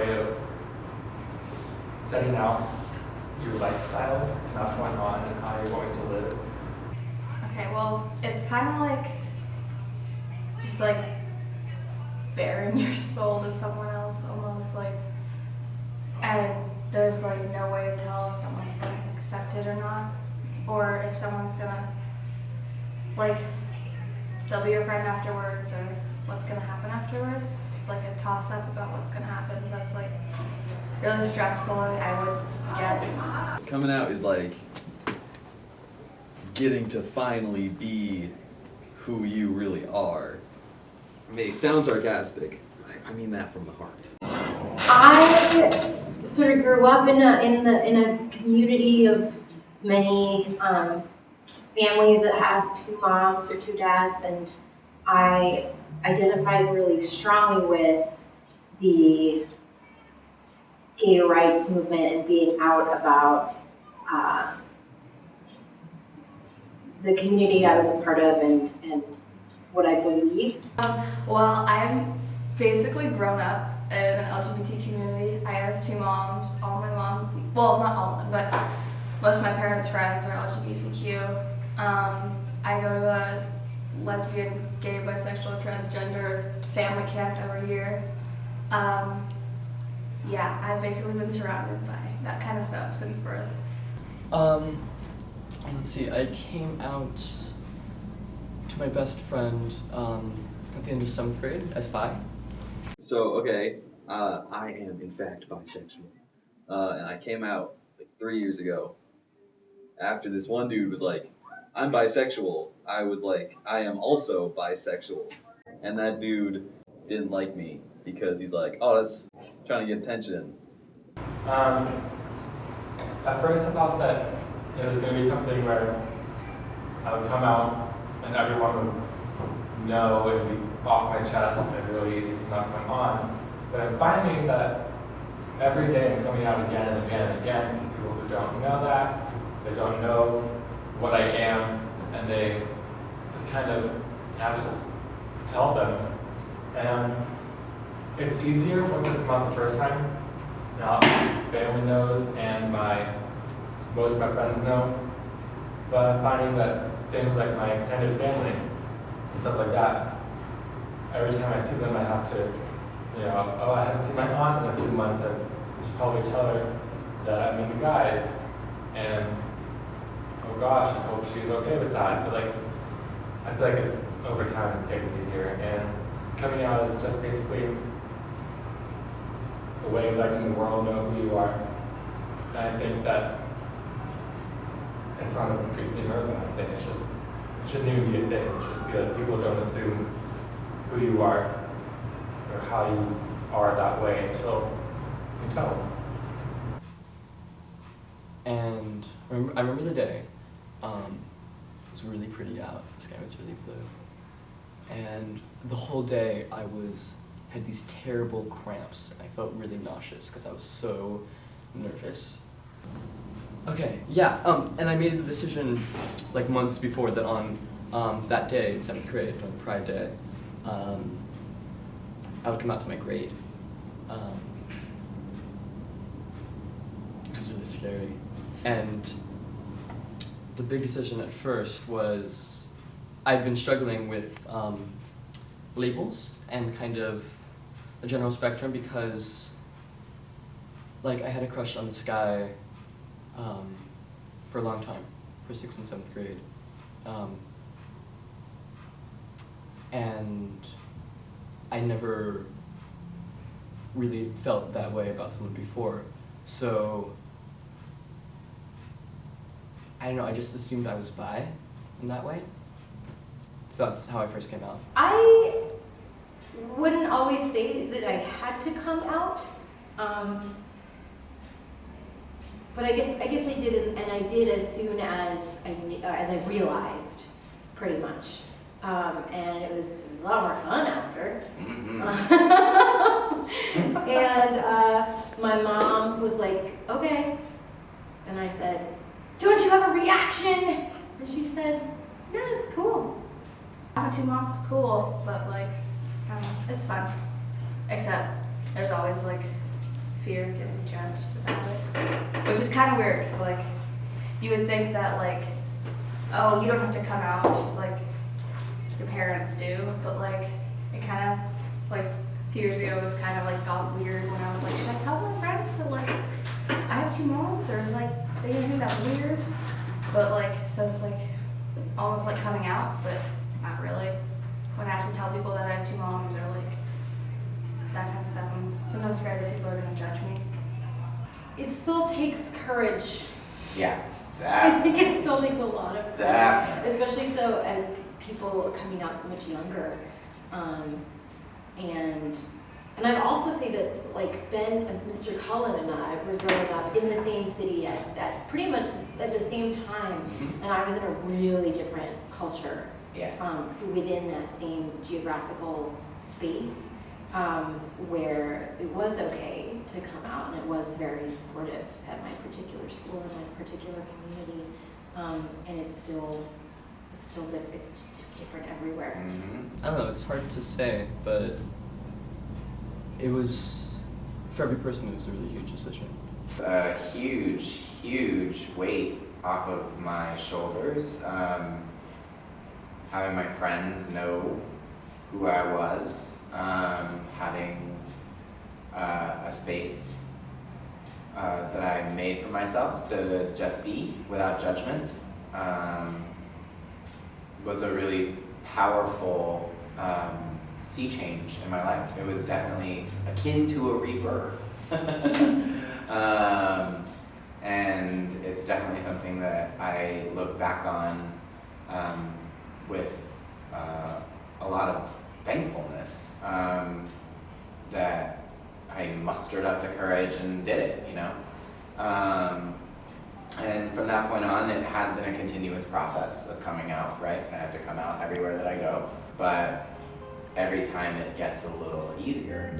way of setting out your lifestyle and what's going on and how you're going to live? Okay, well, it's kind of like just like bearing your soul to someone else, almost like, and there's like no way to tell if someone's gonna accept it or not, or if someone's gonna like still be your friend afterwards, or what's gonna happen afterwards. It's like a toss-up about what's gonna happen, so that's like really stressful, I would guess. Coming out is like getting to finally be who you really are. I mean, it sounds sarcastic. I mean that from the heart. I sort of grew up in a community of many families that have two moms or two dads, and I identified really strongly with the gay rights movement and being out about the community I was a part of and what I believed. Well, I'm basically grown up in an LGBT community. I have two moms. All my moms, well, not all of them, but most of my parents' friends are LGBTQ. I go to a lesbian, gay, bisexual, transgender family camp every year. Yeah, I've basically been surrounded by that kind of stuff since birth. Let's see, I came out to my best friend at the end of 7th grade as bi. So, okay, I am in fact bisexual. And I came out like 3 years ago. After this one dude was like, I'm bisexual, I was like, I am also bisexual. And that dude didn't like me because he's like, oh, that's trying to get attention. At first I thought that it was going to be something where I would come out and everyone would know it would be off my chest and really easy from that point on. But I'm finding that every day I'm coming out again and again and again to people who don't know that, they don't know what I am, and they just kind of have to tell them. And it's easier once I come out the first time. Now my family knows and most of my friends know, but I'm finding that things like my extended family and stuff like that, every time I see them I have to, oh, I haven't seen my aunt in a few months, I should probably tell her that I'm into guys, and oh gosh, I hope she's okay with that. But like, I feel like it's over time it's getting easier, and coming out is just basically a way of letting the world know who you are. And I think that it's not a good thing or a bad thing. It's just, it shouldn't even be a thing. It should just be that people don't assume who you are or how you are that way until you tell them. And I remember the day. It was really pretty out. The sky was really blue. And the whole day I had these terrible cramps. I felt really nauseous because I was so nervous. Okay, yeah, and I made the decision like months before that on that day in 7th grade, on Pride Day, I would come out to my grade. It was really scary. And the big decision at first was I'd been struggling with labels and kind of a general spectrum because like I had a crush on this guy for a long time, for 6th and 7th grade. And I never really felt that way about someone before. So, I don't know, I just assumed I was bi in that way. So that's how I first came out. I wouldn't always say that I had to come out, but I guess I did, and I did as soon as I realized, pretty much, and it was a lot more fun after. Mm-hmm. And my mom was like, "Okay," and I said, "Don't you have a reaction?" And she said, "No, it's cool." Having two moms is cool, but like, I don't know, it's fun. Except there's always like fear of getting judged about it, which is kind of weird because like you would think that like, oh, you don't have to come out just like your parents do, but like it kind of like a few years ago it was kind of like got weird when I was like, should I tell my friends that like I have two moms, or is like they didn't think that's weird, but like so it's like almost like coming out, but not really. When I have to tell people that I have two moms or like that kind of stuff, I'm sometimes afraid that people are gonna judge me. It still takes courage. Yeah, I exactly. think it still takes a lot of courage, Exactly. especially so as people coming out so much younger. And I'd also say that like Ben, Mr. Cullen and I were growing up in the same city at pretty much at the same time, Mhm. and I was in a really different culture Yeah. within that same geographical space, where it was okay to come out, and it was very supportive at my particular school and my particular community, and it's different everywhere. Mm-hmm. I don't know, it's hard to say, but it was, for every person, it was a really huge decision. A huge, huge weight off of my shoulders. Having my friends know who I was, having a space that I made for myself to just be without judgment, was a really powerful sea change in my life. It was definitely akin to a rebirth. And it's definitely something that I look back on with a lot of thankfulness that I mustered up the courage and did it, you know? And from that point on, it has been a continuous process of coming out, right? I have to come out everywhere that I go, but every time it gets a little easier.